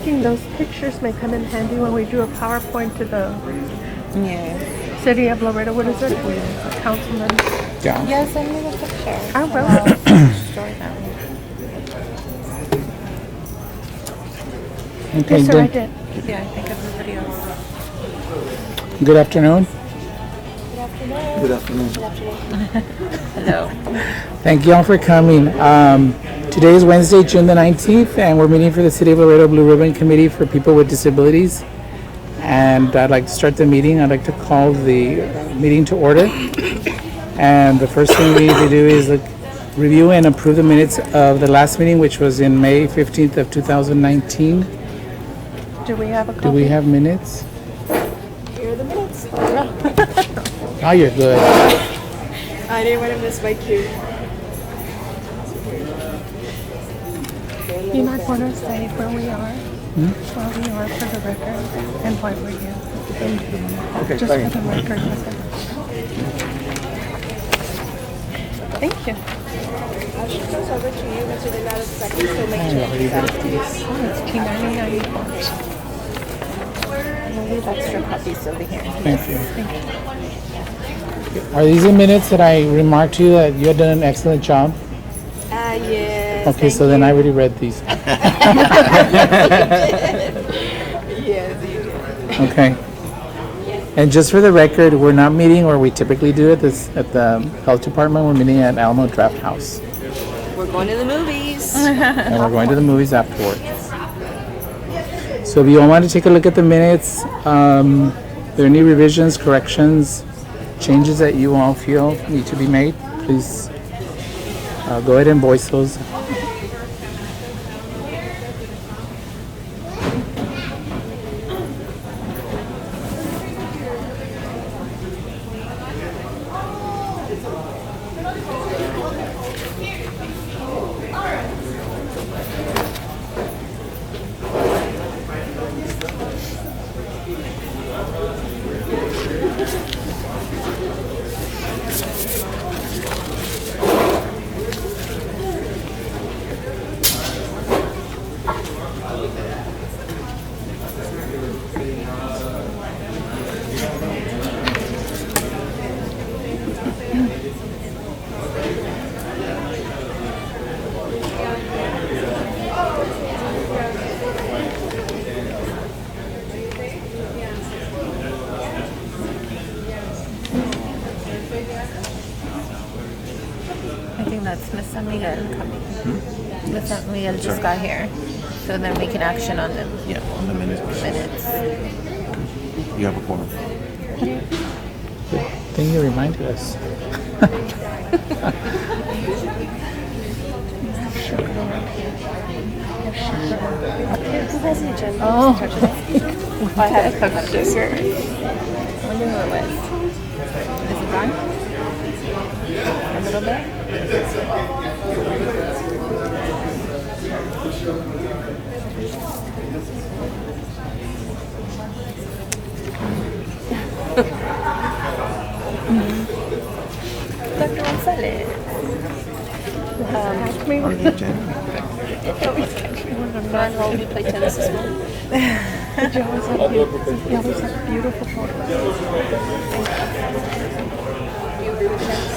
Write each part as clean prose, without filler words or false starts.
thinking those pictures may come in handy when we do a PowerPoint to the city of Laredo. What is it? Councilman. Yeah. Yeah, send me the picture. I will. Store them. Okay, Yes, sir, I good. did. Yeah, I think everybody else. Good afternoon. Good afternoon. Hello. Thank you all for coming. Today is Wednesday, June the 19th, and we're meeting for the City of Laredo Blue Ribbon Committee for People with Disabilities. And I'd like to start the meeting. I'd like to call the meeting to order. And the first thing we need to do is review and approve the minutes of the last meeting, which was in May 15th of 2019. Do we have a copy? Do we have minutes? Here are the minutes. Oh, you're good. I didn't want to miss my cue. You might want to say where we are, where we are for the record, and why we're here. Okay, Just fine. for the record. Thank you. I'll shoot those over to you once you're out of seconds, so make sure Already read these. Oh, it's $2.99. We'll leave extra copies over here. Thank you. Are these the minutes that I remarked to you that you had done an excellent job? yes. Okay, so then I already read these. Yes, you did. Okay. And just for the record, we're not meeting where we typically do it at the health department. We're meeting at Alamo Draft House, We're going to the movies. and we're going to the movies afterwards. So if you all want to take a look at the minutes, there are any revisions, corrections, changes that you all feel need to be made, please go ahead and voice those. I think that's Miss San Miguel coming. Miss San Miguel just got here. So then we can action on the Yeah, on the minutes. minutes. You have a quorum. Then you reminded us. Who has the agenda? Oh, I have a cup of sugar. I wonder who it was. Is it gone? A little bit? Dr. Gonzalez. On the agenda. Ron, how will you play tennis this morning? You always have beautiful photos. You agree with tennis?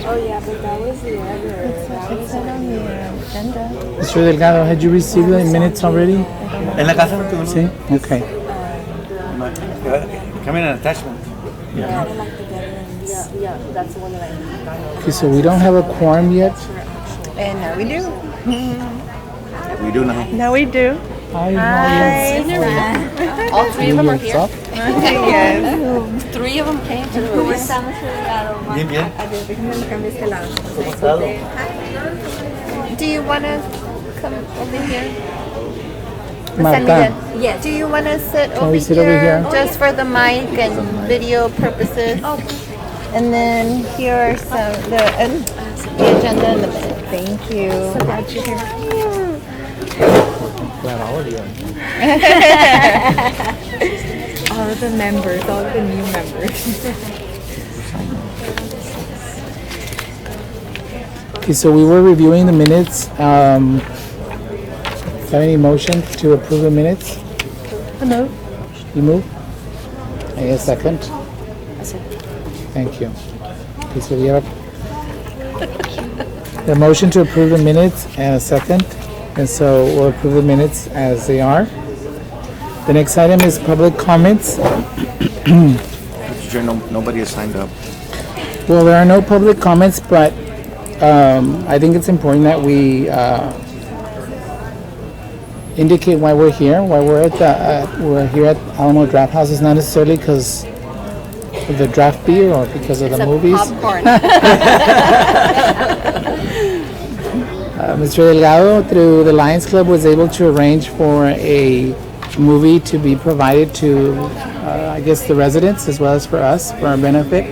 Oh yeah, but that was the other. That was On the agenda. Mr. Delgado, had you received the minutes already? En la casa no tengo Sí? Okay. Come in an attachment. I don't like the veterans. Yeah, that's the one that I got. Okay, so we don't have a quorum yet. And now we do. We do now. Now we do. Hi. All three of them are What's here. up? Yes. Three of them came to the movies. Bien, bien. Do you want to come over here? Marta, Yes. Do you want to sit Can over we sit over here? just for the mic and video purposes? And then here are the agenda and the minutes. Thank you. So glad you're here. glad all of you are. All of the members, all of the new members. Okay, so we were reviewing the minutes. Do you have any motion to approve the minutes? Hello. You move? I get a second. Thank you. Okay, so we have a motion to approve the minutes and a second. And so we'll approve the minutes as they are. The next item is public comments. Mr. Chair, nobody has signed up. Well, there are no public comments, but I think it's important that we indicate why we're here, why we're here at Alamo Draft House. It's not necessarily because of the draft beer or because of the movies. Popcorn. Mr. Delgado, through the Lions Club, was able to arrange for a movie to be provided to, I guess, the residents as well as for us, for our benefit.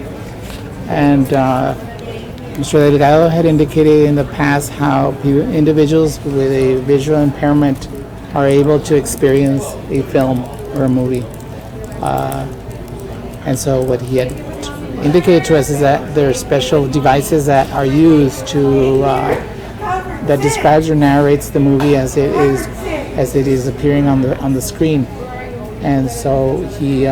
And Mr. Delgado had indicated in the past how individuals with a visual impairment are able to experience a film or a movie. And so what he had indicated to us is that there are special devices that are used to that describes or narrates the movie as it is appearing on the screen. And so he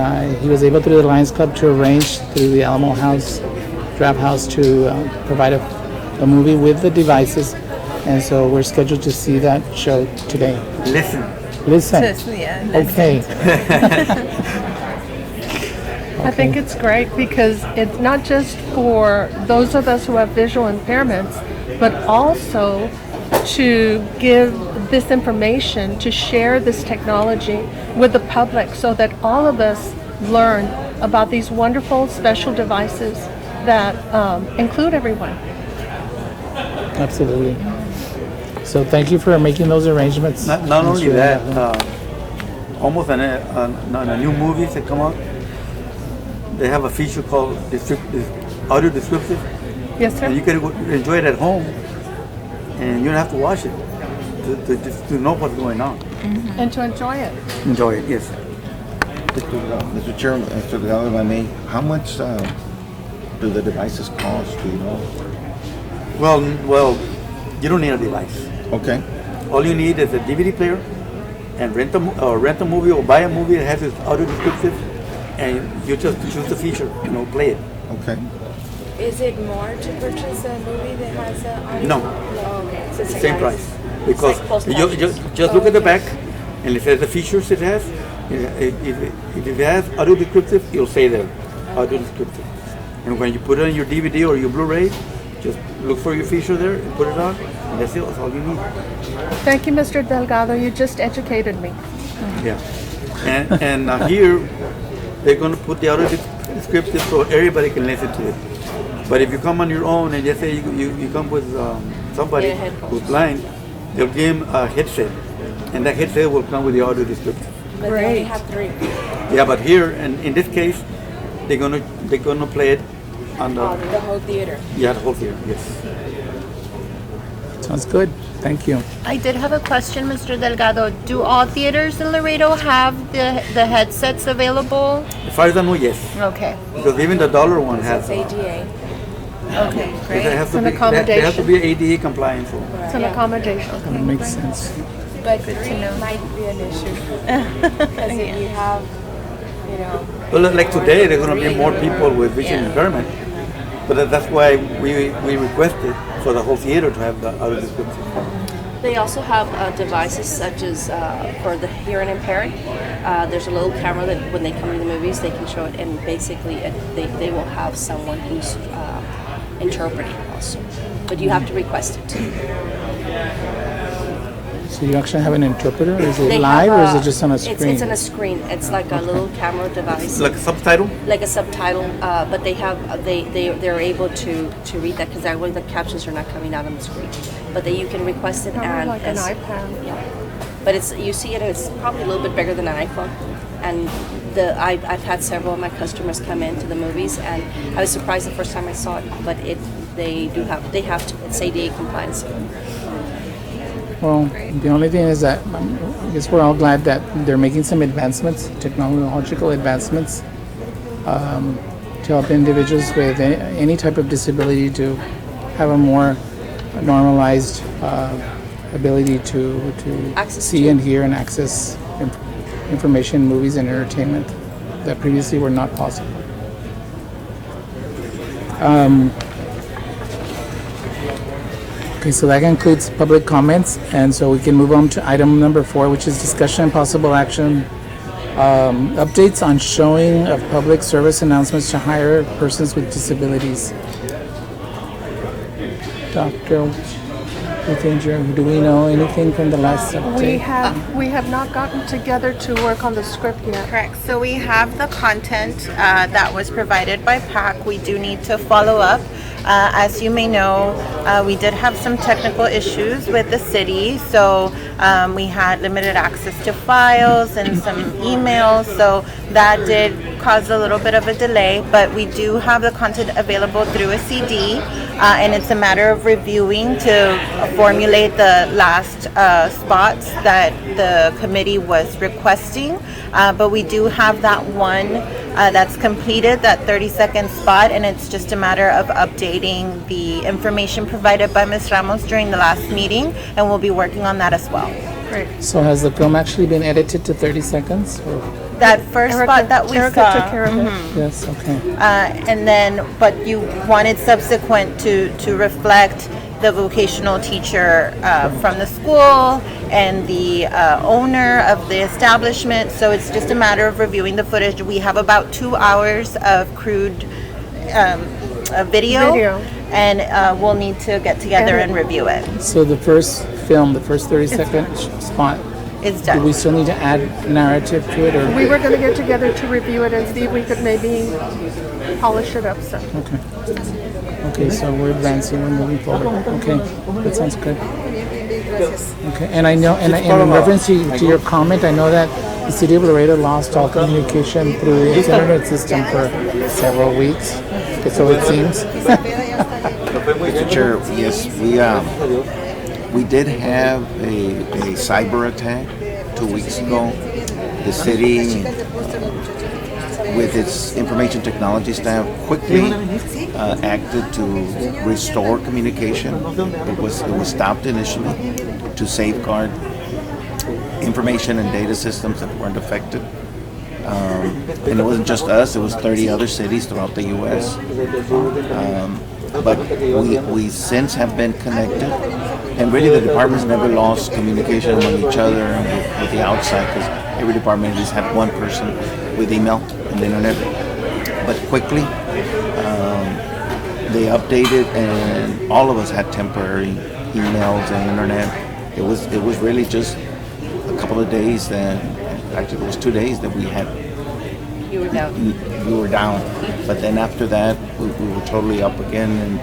was able through the Lions Club to arrange through the Alamo House Draft House to provide a movie with the devices. And so we're scheduled to see that show today. Listen. Yeah. Okay. I think it's great because it's not just for those of us who have visual impairments, but also to give this information, to share this technology with the public so that all of us learn about these wonderful special devices that include everyone. Absolutely. So thank you for making those arrangements. Not only that, almost on a new movies that come out, they have a feature called audio descriptive. Yes, sir. And you can enjoy it at home, and you don't have to watch it to know what's going on. And to enjoy it. Enjoy it, yes. Mr. Chair, Mr. Delgado, if I may, how much do the devices cost? Do you know? Well, you don't need a device. Okay. All you need is a DVD player, and rent a movie or buy a movie that has this audio descriptive, and you just choose the feature, play it. Okay. Is it more to purchase a movie that has a audio? No. Okay. So it's Same like- price, because like closed you captions. just look at the back, and it says the features it has. If it has audio descriptive, you'll say there, audio descriptive. And when you put it on your DVD or your Blu-ray, just look for your feature there and put it on, and that's it. That's all you need. Thank you, Mr. Delgado. You just educated me. Yeah. And here they're going to put the audio descriptive so everybody can listen to it. But if you come on your own and just say you come with somebody who's blind, they'll give him a headset, and that headset will come with the audio descriptive. But they only have 3. Yeah, but here and in this case, they're gonna play it on The whole theater. the whole theater. Yes. Sounds good. Thank you. I did have a question, Mr. Delgado. Do all theaters in Laredo have the headsets available? As far as I know, yes. Okay. Because even the dollar one has. It's ADA. Okay, They great. have to an be. They have to accommodation. be ADA compliant. So. It's an accommodation. That makes sense. But 3 might be an issue. Because if you have, Well, like today, there's gonna be more people with vision impairment, but that's why we requested for the whole theater to have the audio description. They also have devices such as for the hearing impaired. There's a little camera that when they come to the movies, they can show it, and basically they will have someone who's interpreting also. But you have to request it. So you actually have an interpreter? Is it They live have or is it just on a screen? It's on a screen. It's like a little camera device. It's like a subtitle. Like a subtitle, but they're able to read that because that way the captions are not coming out on the screen. But you can request it Kind of and like an iPad. yeah. But you see it and it's probably a little bit bigger than an iPhone. And I've had several of my customers come into the movies, and I was surprised the first time I saw it. But they have to. It's ADA compliance. Well, the only thing is that I guess we're all glad that they're making some advancements, technological advancements, to help individuals with any type of disability to have a more normalized ability to Access see to. and hear and access information, movies, and entertainment that previously were not possible. Okay, so that concludes public comments, and so we can move on to item number 4, which is discussion and possible action. Updates on showing of public service announcements to hire persons with disabilities. Dr. Withinger, do we know anything from the last update? We have not gotten together to work on the script yet. Correct. So we have the content that was provided by PAC. We do need to follow up. As you may know, we did have some technical issues with the city, so we had limited access to files and some emails, so that did cause a little bit of a delay, but we do have the content available through a CD, and it's a matter of reviewing to formulate the last spots that the committee was requesting, but we do have that one that's completed, that 30-second spot, and it's just a matter of updating the information provided by Ms. Ramos during the last meeting, and we'll be working on that as well. Great. So has the film actually been edited to 30 seconds? Or? That first spot that we Erica saw. took care of it. Yes, okay. And then, but you wanted subsequent to reflect the vocational teacher from the school and the owner of the establishment. So it's just a matter of reviewing the footage. We have about 2 hours of crude video. And we'll need to get together and review it. So the first film, the first 30-second spot, It's do done. we still need to add narrative to it? Or? We were going to get together to review it and see if we could maybe polish it up some. Okay. Okay, so we're advancing, we're moving forward. Okay, that sounds good. Okay, and I know, and in reference to your comment, I know that the city of Laredo lost all communication through its internet system for several weeks. Okay, so it seems. Mr. Chair, yes, we did have a cyber attack 2 weeks ago. The city, with its information technology staff, quickly acted to restore communication. It was stopped initially to safeguard information and data systems that weren't affected. And it wasn't just us; it was 30 other cities throughout the U.S. But we since have been connected, and really the departments never lost communication among each other and with the outside, because every department just had one person with email and the internet. But quickly, they updated, and all of us had temporary emails and internet. It was really just a couple of days that, actually it was 2 days that we had. You were down. We were down, but then after that we were totally up again, and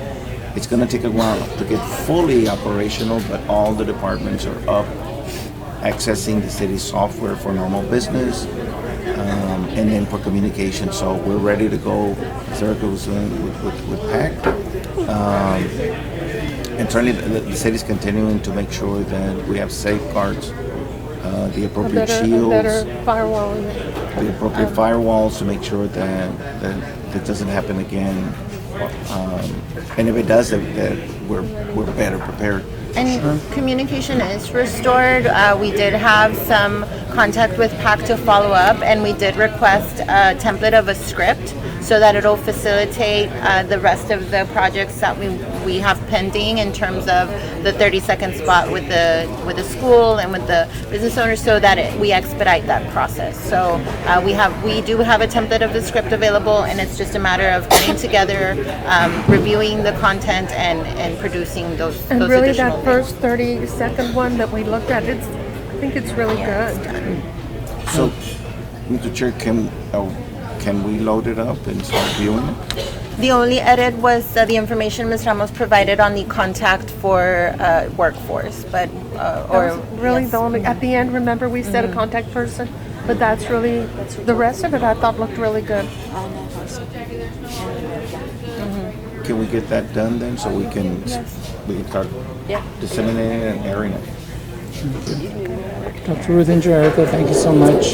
it's going to take a while to get fully operational, but all the departments are up, accessing the city's software for normal business, and then for communication. So we're ready to go, as Erica was doing with PAC, and certainly the city's continuing to make sure that we have safeguards, the appropriate shields, Better firewall. the appropriate firewalls to make sure that doesn't happen again. And if it does, that we're better prepared. And communication is restored. We did have some contact with PAC to follow up, and we did request a template of a script so that it'll facilitate the rest of the projects that we have pending in terms of the 30-second spot with the school and with the business owners, so that we expedite that process. So we do have a template of the script available, and it's just a matter of getting together, reviewing the content, and producing those And really additional that first 30-second one that we looked at, I think it's really good. So, Mr. Chair, can we load it up and start viewing it? The only edit was the information Ms. Ramos provided on the contact for workforce, but or Really yes. the only, at the end, remember we said a contact person, but that's really, the rest of it I thought looked really good. Can we get that done then, so we can start disseminating it and airing it? Dr. Ruthinger, Erica, thank you so much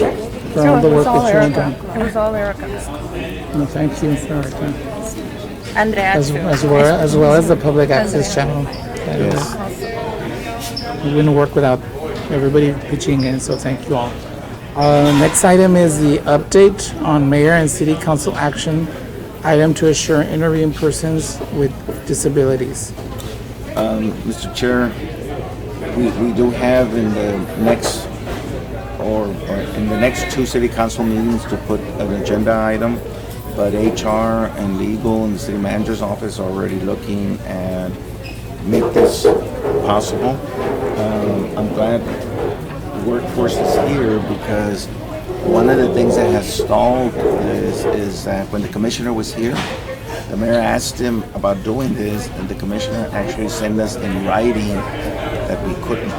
for all the It was work all that you've Erica. done. It was all Erica. No, thank you, Erica. Andrea, As too. well as the public access channel. Yes. We wouldn't work without everybody pitching in, so thank you all. Next item is the update on mayor and city council action item to assure interviewing persons with disabilities. Mr. Chair, we do have in the next or in the next two city council meetings to put an agenda item, but HR and legal and the city manager's office are already looking and make this possible. I'm glad the workforce is here because one of the things that has stalled is that when the commissioner was here, the mayor asked him about doing this, and the commissioner actually sent us in writing that we couldn't.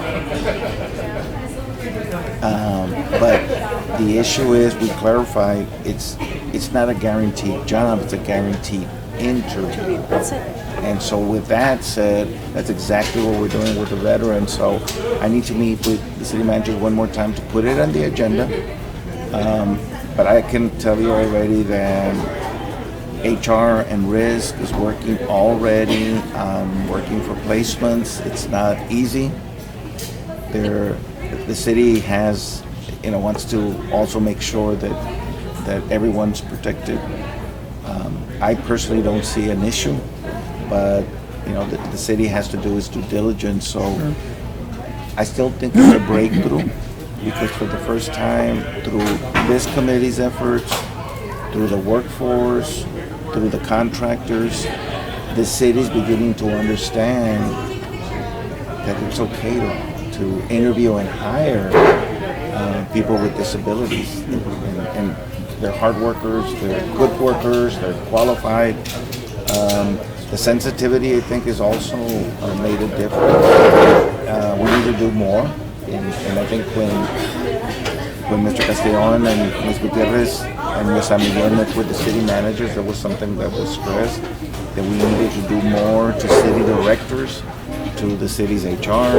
But the issue is, we clarified, it's not a guaranteed job, it's a guaranteed interview. That's it. And so with that said, that's exactly what we're doing with the veterans. So I need to meet with the city manager one more time to put it on the agenda. But I can tell you already that HR and risk is working already, working for placements. It's not easy. The city has, wants to also make sure that everyone's protected. I personally don't see an issue, but the city has to do its due diligence. So I still think it's a breakthrough because for the first time through this committee's efforts, through the workforce, through the contractors, the city's beginning to understand that it's okay to interview and hire people with disabilities. And they're hard workers, they're good workers, they're qualified. The sensitivity, I think, is also made a difference. We need to do more. And I think when Mr. Castellon and Ms. Gutierrez and Ms. Amiguel met with the city managers, there was something that was stressed, that we needed to do more to city directors, to the city's HR,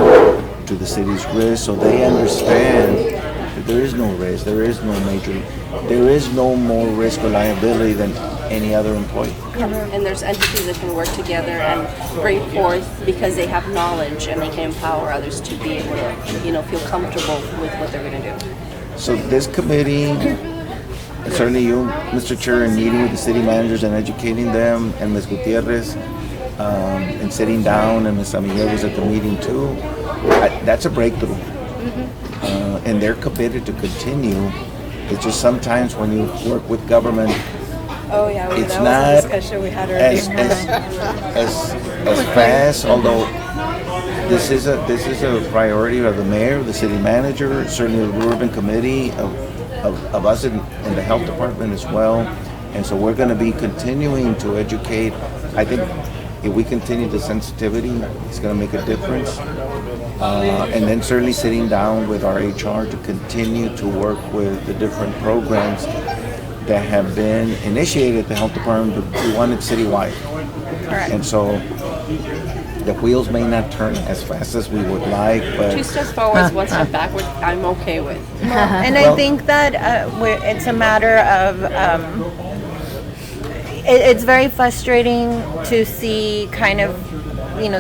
to the city's risk, so they understand that there is no risk, there is no more risk or liability than any other employee. And there's entities that can work together and bring forth because they have knowledge and they can empower others to be able to, feel comfortable with what they're going to do. So this committee, and certainly you, Mr. Chair, in meeting with the city managers and educating them, and Ms. Gutierrez, and sitting down, and Ms. Amiguel was at the meeting too, that's a breakthrough. And they're committed to continue. It's just sometimes when you work with government, Oh yeah, it's that not was a discussion we had already. as fast, although this is a priority of the mayor, the city manager, certainly the urban committee of us in the health department as well. And so we're going to be continuing to educate. I think if we continue the sensitivity, it's going to make a difference. And then certainly sitting down with our HR to continue to work with the different programs that have been initiated at the health department, but we want it citywide. Correct. And so the wheels may not turn as fast as we would like, but 2 steps forward, 1 step backward, I'm okay with. And I think that it's a matter of it's very frustrating to see kind of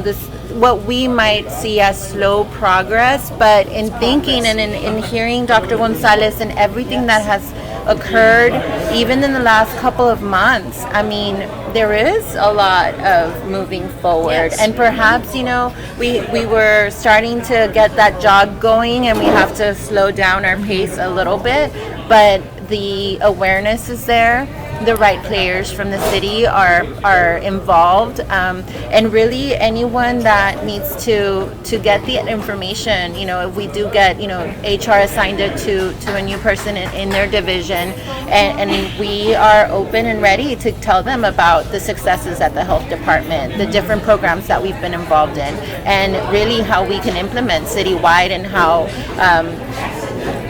this what we might see as slow progress, but in thinking and in hearing Dr. Gonzalez and everything that has occurred even in the last couple of months, I mean, there is a lot of moving forward. Yes. And perhaps we were starting to get that jog going and we have to slow down our pace a little bit, but the awareness is there. The right players from the city are involved, and really anyone that needs to get the information. If we do get HR assigned it to a new person in their division, and we are open and ready to tell them about the successes at the health department, the different programs that we've been involved in, and really how we can implement citywide, and how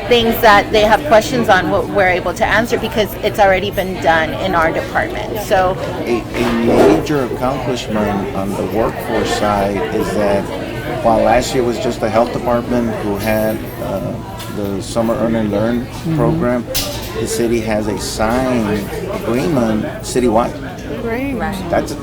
things that they have questions on, what we're able to answer because it's already been done in our department. So a major accomplishment on the workforce side is that while last year was just the health department who had the summer earn and learn program, the city has a signed agreement citywide. Great. That's a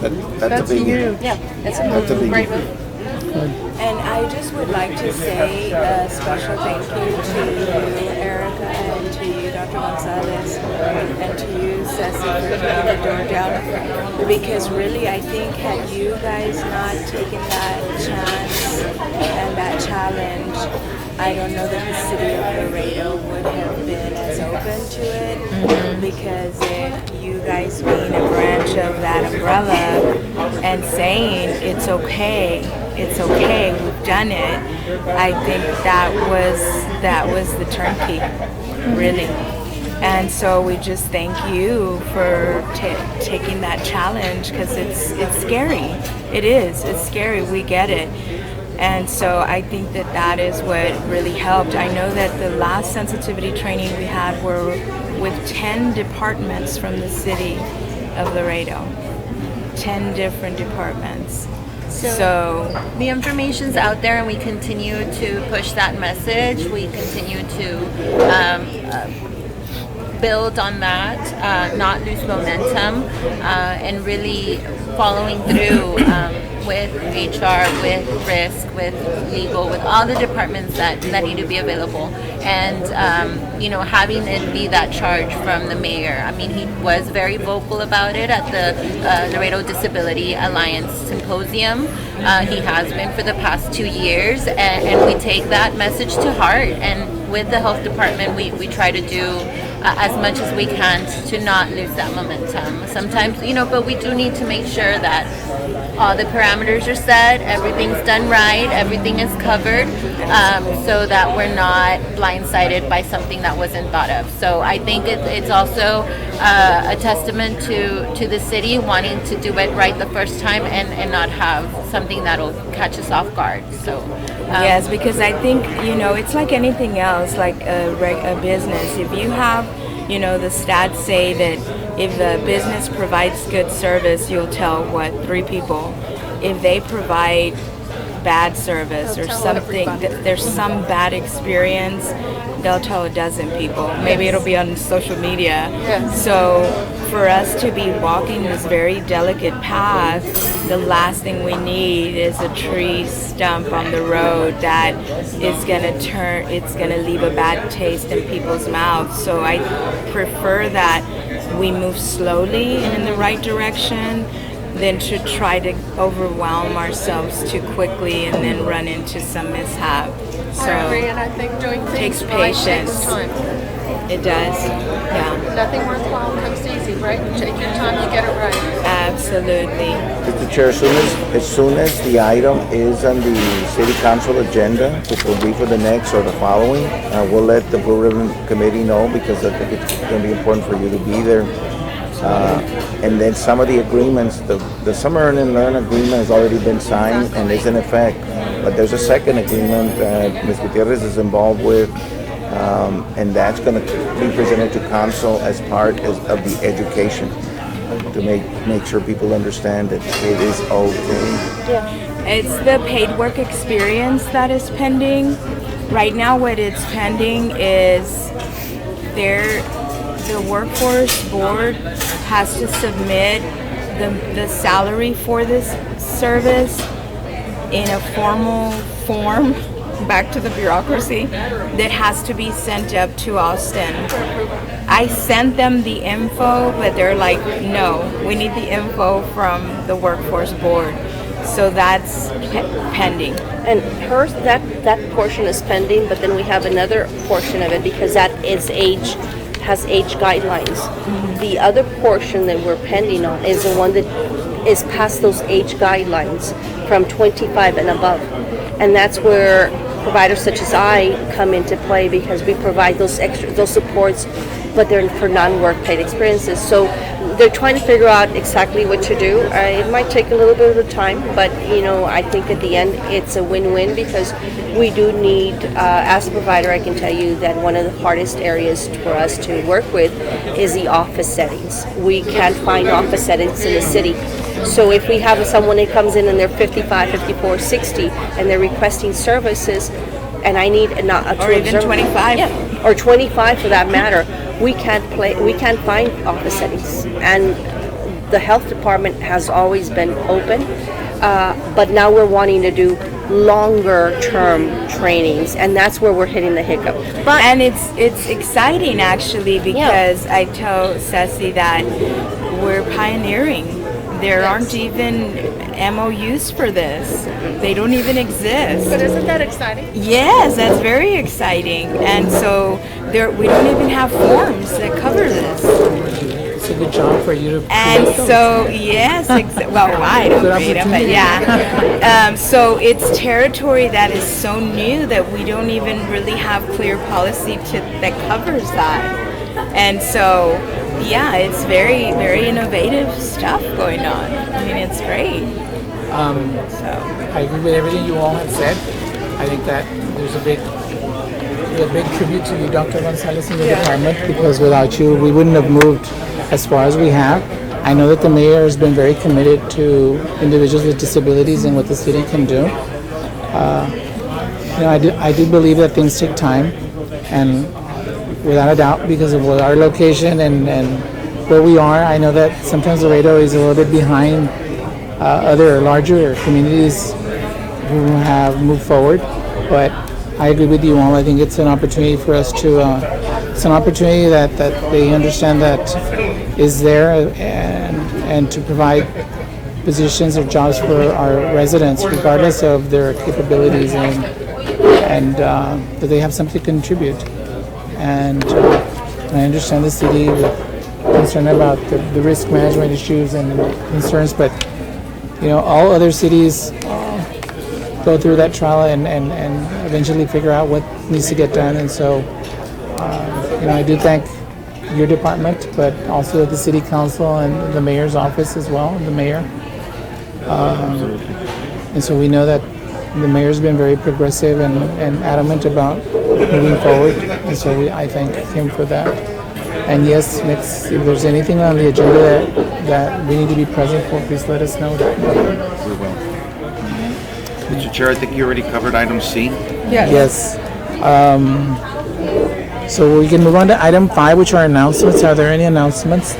big huge. Yeah, it's That's a big great deal. move. And I just would like to say a special thank you to you, Erica, and to you, Dr. Gonzalez, and to you, Ceci, for keeping the door down. Because really, I think had you guys not taken that chance and that challenge, I don't know that the city of Laredo would have been as open to it. Because if you guys being a branch of that umbrella and saying it's okay, we've done it, I think that was the turnkey, really. And so we just thank you for taking that challenge, because it's scary. It is. It's scary. We get it. And so I think that is what really helped. I know that the last sensitivity training we had were with 10 departments from the city of Laredo. 10 different departments. So the information's out there, and we continue to push that message. We continue to build on that, not lose momentum, and really following through with HR, with risk, with legal, with all the departments that need to be available. And, having it be that charge from the mayor. I mean, he was very vocal about it at the Laredo Disability Alliance Symposium. He has been for the past 2 years, and we take that message to heart. And with the health department, we try to do as much as we can to not lose that momentum. Sometimes, but we do need to make sure that all the parameters are set, everything's done right, everything is covered, so that we're not blindsided by something that wasn't thought of. So I think it's also a testament to the city wanting to do it right the first time and not have something that'll catch us off guard. So yes, because I think, it's like anything else, like a business. If you have, the stats say that if the business provides good service, you'll tell 3 people. If they provide bad service or something, there's some bad experience, they'll tell a dozen people. Maybe it'll be on social media. Yes. So for us to be walking this very delicate path, the last thing we need is a tree stump on the road that is it's gonna leave a bad taste in people's mouths. So I prefer that we move slowly and in the right direction than to try to overwhelm ourselves too quickly and then run into some mishap. So I agree, and I think doing things takes right patience. takes time. It does, yeah. Nothing worthwhile comes easy, right? You take your time to get it right. Absolutely. Mr. Chair, as soon as the item is on the City Council agenda, which will be for the next or the following, we'll let the Blue Ribbon Committee know, because I think it's going to be important for you to be there. And then some of the agreements, the Summer Earn and Learn agreement has already been signed and is in effect. But there's a second agreement that Ms. Gutierrez is involved with, and that's going to be presented to council as part of the education to make sure people understand that it is okay. Yeah. It's the paid work experience that is pending. Right now what it's pending is the workforce board has to submit the salary for this service in a formal form back to the bureaucracy that has to be sent up to Austin. I sent them the info, but they're like, no, we need the info from the workforce board. So that's pending. And that portion is pending, but then we have another portion of it because that has age guidelines. Mm-hmm. The other portion that we're pending on is the one that is past those age guidelines from 25 and above. And that's where providers such as I come into play, because we provide those supports, but they're for non-work paid experiences. So they're trying to figure out exactly what to do. It might take a little bit of time, but I think at the end it's a win-win, because we do need, as a provider, I can tell you that one of the hardest areas for us to work with is the office settings. We can't find office settings in the city. So if we have someone that comes in and they're 55, 54, 60, and they're requesting services, and I need or even 25, yeah, or 25 for that matter, we can't find office settings. And the health department has always been open, but now we're wanting to do longer term trainings, and that's where we're hitting the hiccup. But And it's exciting actually because I tell Ceci that we're pioneering. There aren't even MOUs for this. They don't even exist. But isn't that exciting? Yes, that's very exciting. And so we don't even have forms that cover this. It's a good job for you to. And create those. so, yes, well, I don't Good create them, but opportunity. yeah. So it's territory that is so new that we don't even really have clear policy that covers that. And so, yeah, it's very, very innovative stuff going on. I mean, it's great. I agree with everything you all have said. I think that there's a big tribute to you, Dr. Gonzalez, in your department, because without you, we wouldn't have moved as far as we have. I know that the mayor has been very committed to individuals with disabilities and what the city can do. I do believe that things take time, and without a doubt, because of our location and where we are, I know that sometimes Laredo is a little bit behind other larger communities who have moved forward. But I agree with you all. I think it's an opportunity for us to, it's an opportunity that they understand that is there, and to provide positions or jobs for our residents, regardless of their capabilities, and that they have something to contribute. And I understand the city with concern about the risk management issues and concerns, but all other cities go through that trial and eventually figure out what needs to get done. And so, I do thank your department, but also the city council and the mayor's office as well, the mayor. And so we know that the mayor's been very progressive and adamant about moving forward, and so I thank him for that. And yes, next, if there's anything on the agenda that we need to be present for, please let us know. We will. Mr. Chair, I think you already covered item C. Yes. So we can move on to item 5, which are announcements. Are there any announcements?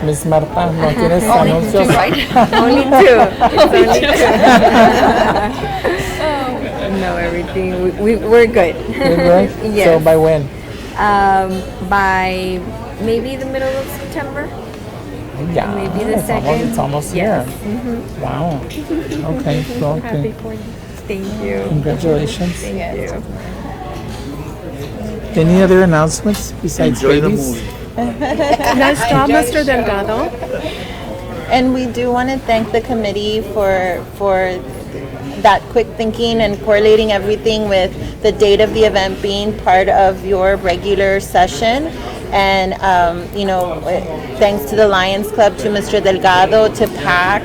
Ms. Marta, ¿no tienes anuncios? Only two. No, everything. We're good. You're good? Yes. So by when? By maybe the middle of September. Yeah. Maybe the second. It's almost Yes. here. Wow. Okay. Well, Happy for you. Thank you. congratulations. Thank you. Any other announcements besides Enjoy the babies? movie. Nice job, Mr. Delgado. And we do want to thank the committee for that quick thinking and correlating everything with the date of the event being part of your regular session. And, thanks to the Lions Club, to Mr. Delgado, to PAC,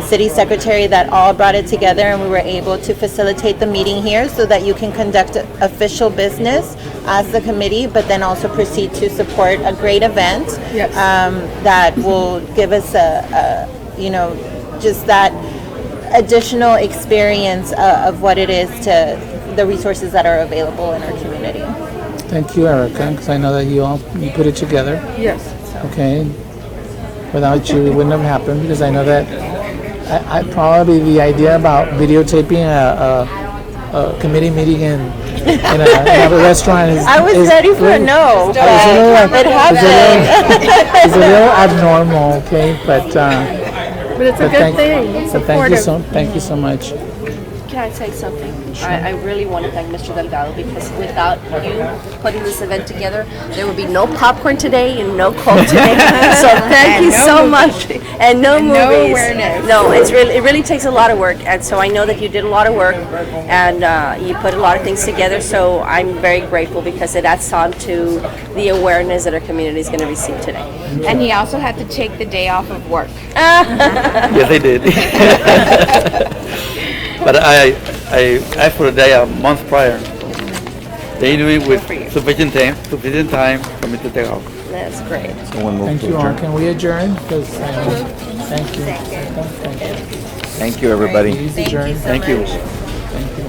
City Secretary, that all brought it together, and we were able to facilitate the meeting here so that you can conduct official business as the committee, but then also proceed to support a great event. Yes. That will give us just that additional experience of what it is to the resources that are available in our community. Thank you, Erica, because I know that you put it together. Yes. Okay. Without you, it wouldn't have happened, because I know that I probably the idea about videotaping a committee meeting in a restaurant is. I was ready for a no, but it happened. It's a little abnormal, okay, but But it's a good thing. It's so supportive. thank you so much. can I say something? I really want to thank Mr. Delgado, because without you putting this event together, there would be no popcorn today and no Coke today. So thank you so much. And no movies. no awareness. No, it really takes a lot of work, and so I know that you did a lot of work, and you put a lot of things together. So I'm very grateful, because it adds on to the awareness that our community is going to receive today. And he also had to take the day off of work. Yes, I did. But I asked for a day a month prior. They knew it with sufficient time for me to take off. That's great. Someone move Thank to you all. adjourn. Can we adjourn? Because thank you. Thank you. Thank you, everybody. Please adjourn. Thank you. Thank you.